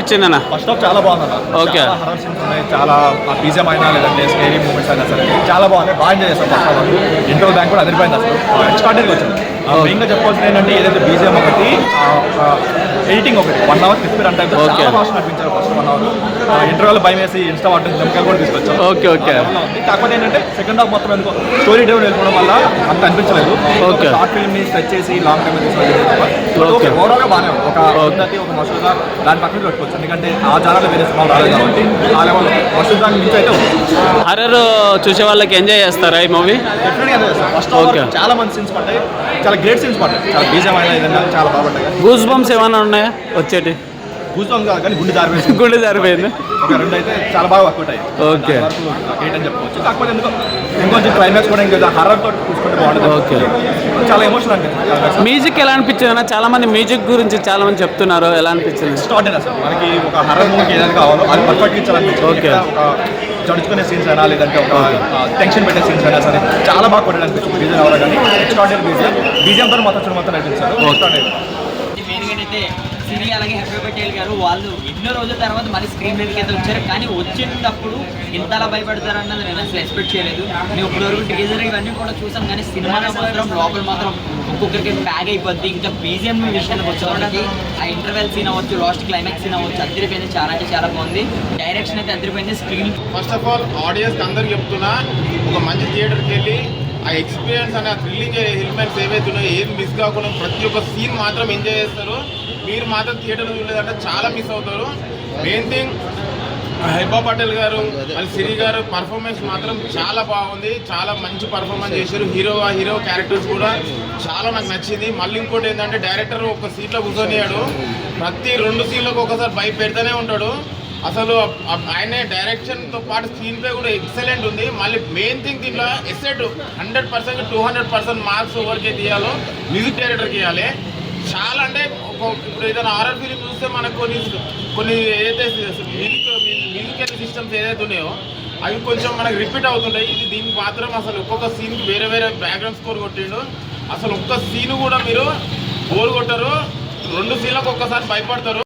అనిపించింది అన్న? First half చాలా బాగుంది. ఓకే. హర్రర్ సీన్స్ ఉన్నాయి, చాలా బీజం అయినా లేదంటే స్కేరీ మూమెంట్స్ అయినా సరే చాలా బాగున్నాయి. బాగా ఎంజాయ్ చేస్తాం. ఫస్ట్ హాఫ్ ఇంటర్వల్ బ్యాంక్ కూడా అదిరిపోయింది. అసలు ఎక్స్ట్రాడినరీగా వచ్చింది. మెయిన్గా చెప్పాల్సింది ఏంటంటే ఏదైతే బీజిఎం ఒకటి, ఎడిటింగ్ ఒకటి 1 hour 50 రన్ టైం చాలా బాగా నడిపించారు. ఫస్ట్ 1 hour ఇంటర్వల్ భయం వేసి ఇన్స్టా వాటిని జంకాలు కూడా తీసుకొచ్చారు. Okay okay. కాకపోతే ఏంటంటే సెకండ్ హాఫ్ మొత్తం ఎందుకో స్టోరీ డెవలప్ వెళ్ళిపోవడం వల్ల అంత అనిపించలేదు. షార్ట్ ఫిల్మ్ ని స్ట్రెచ్ చేసి లాంగ్ టైం తీసుకొచ్చారు. ఓవరాల్ గా బాగానే ఒక ఉన్నతి, ఒక మసూదా దాని పక్కన పెట్టుకోవచ్చు. ఎందుకంటే ఆ జానాలు వేరే సినిమాలు రాలేదు కాబట్టి ఆ లెవెల్ మసూదా నుంచి అయితే హర్రర్ చూసే వాళ్ళకి ఎంజాయ్ చేస్తారా ఈ మూవీ? డెఫినెట్గా ఎంజాయ్ చేస్తారు. ఫస్ట్ చాలా మంచి సీన్స్ పడ్డాయి, చాలా గ్రేట్ సీన్స్ పడ్డాయి. చాలా బీజం అయినా ఏదైనా చాలా బాగుంటాయి. గూస్ బంప్స్ ఏమైనా ఉన్నాయా వచ్చేటి? గూస్ బంప్స్ కాదు కానీ గుండె జారిపోయింది. ఒక 2 అయితే చాలా బాగా వర్క్ అవుతాయి. ఓకే. అని చెప్పవచ్చు. కాకపోతే ఎందుకో ఇంకొంచెం క్లైమాక్స్ కూడా ఇంకా హర్రర్ తోటి చూసుకుంటే బాగుంటుంది. ఓకే. చాలా ఎమోషనల్ అనిపించింది. మ్యూజిక్ ఎలా అనిపించింది అన్న? చాలా మంది మ్యూజిక్ గురించి చాలా మంది చెప్తున్నారు, ఎలా అనిపించింది? ఎక్స్ట్రాడినరీ అసలు. మనకి ఒక హర్రర్ మూవీకి ఏదైనా కావాలో అది పర్ఫెక్ట్ ఇచ్చారనిపించింది. ఓకే. ఒక చడుచుకునే సీన్స్ అయినా లేదంటే ఒక టెన్షన్ పెట్టే సీన్స్ అయినా సరే చాలా బాగా కొట్టాడు అనిపించింది. బీజం ఎవరు కానీ ఎక్స్ట్రాడినరీ బీజంతో మొత్తం నడిపించారు. ఎక్స్ట్రాడినరీ. అయితే సిరి అలాగే హ్యాపీ పటేల్ గారు వాళ్ళు ఎన్నో రోజుల తర్వాత మళ్ళీ స్క్రీన్ మీదకి అయితే వచ్చారు. కానీ వచ్చినప్పుడు ఇంతలా భయపడతారు అన్నది నేను అసలు ఎక్స్పెక్ట్ చేయలేదు. మేము ఇప్పటివరకు టీజర్ ఇవన్నీ కూడా చూసాం, కానీ సినిమాలో మాత్రం లోపల మాత్రం ఒక్కొక్కరికి బ్యాగ్ అయిపోద్ది. ఇంకా బీజిఎం విషయానికి వచ్చేవాళ్ళకి ఆ ఇంటర్వెల్ సీన్ అవ్వచ్చు, లాస్ట్ క్లైమాక్స్ సీన్ అవ్వచ్చు, అదిరిపోయింది. చాలా అంటే చాలా బాగుంది. డైరెక్షన్ అయితే అదిరిపోయింది. Screen first of all audience అందరికి చెప్తున్నా, ఒక మంచి థియేటర్కి వెళ్ళి ఆ ఎక్స్పీరియన్స్ అనే థ్రిల్లింగ్ ఎలిమెంట్స్ ఏవైతే ఉన్నాయో ఏం మిస్ కాకుండా ప్రతి ఒక్క సీన్ మాత్రం ఎంజాయ్ చేస్తారు. మీరు మాత్రం థియేటర్ చూడలేదంటే చాలా మిస్ అవుతారు. మెయిన్ థింగ్ హైబా పటేల్ గారు మళ్ళీ సిరి గారు పర్ఫార్మెన్స్ మాత్రం చాలా బాగుంది. చాలా మంచి పర్ఫార్మెన్స్ చేశారు. హీరో క్యారెక్టర్స్ కూడా చాలా నాకు నచ్చింది. మళ్ళీ ఇంకోటి ఏంటంటే డైరెక్టర్ ఒక సీట్లో కూర్చొనియాడు, ప్రతి 2 సీన్లకు ఒకసారి భయ పెడతానే ఉంటాడు. అసలు ఆయన డైరెక్షన్తో పాటు స్క్రీన్ ప్లే కూడా ఎక్సలెంట్ ఉంది. మళ్ళీ మెయిన్ థింగ్ దీంట్లో ఎసెట్ 100% 200% మార్క్స్ ఎవరికి తీయాలో మ్యూజిక్ డైరెక్టర్కి ఇవ్వాలి. చాలా అంటే ఇప్పుడు ఏదైనా హారర్ ఫిలిం చూస్తే మనకు కొన్ని ఏదైతే మ్యూజికల్ సిస్టమ్స్ ఏదైతే ఉన్నాయో అవి కొంచెం మనకు రిపీట్ అవుతుంటాయి. దీనికి మాత్రం అసలు ఒక్కొక్క సీన్కి వేరే బ్యాక్గ్రౌండ్ స్కోర్ కొట్టిండు. అసలు ఒక్క సీన్ కూడా మీరు బోర్ కొట్టరు. 2 సీన్లకు ఒక్కసారి భయపడతారు.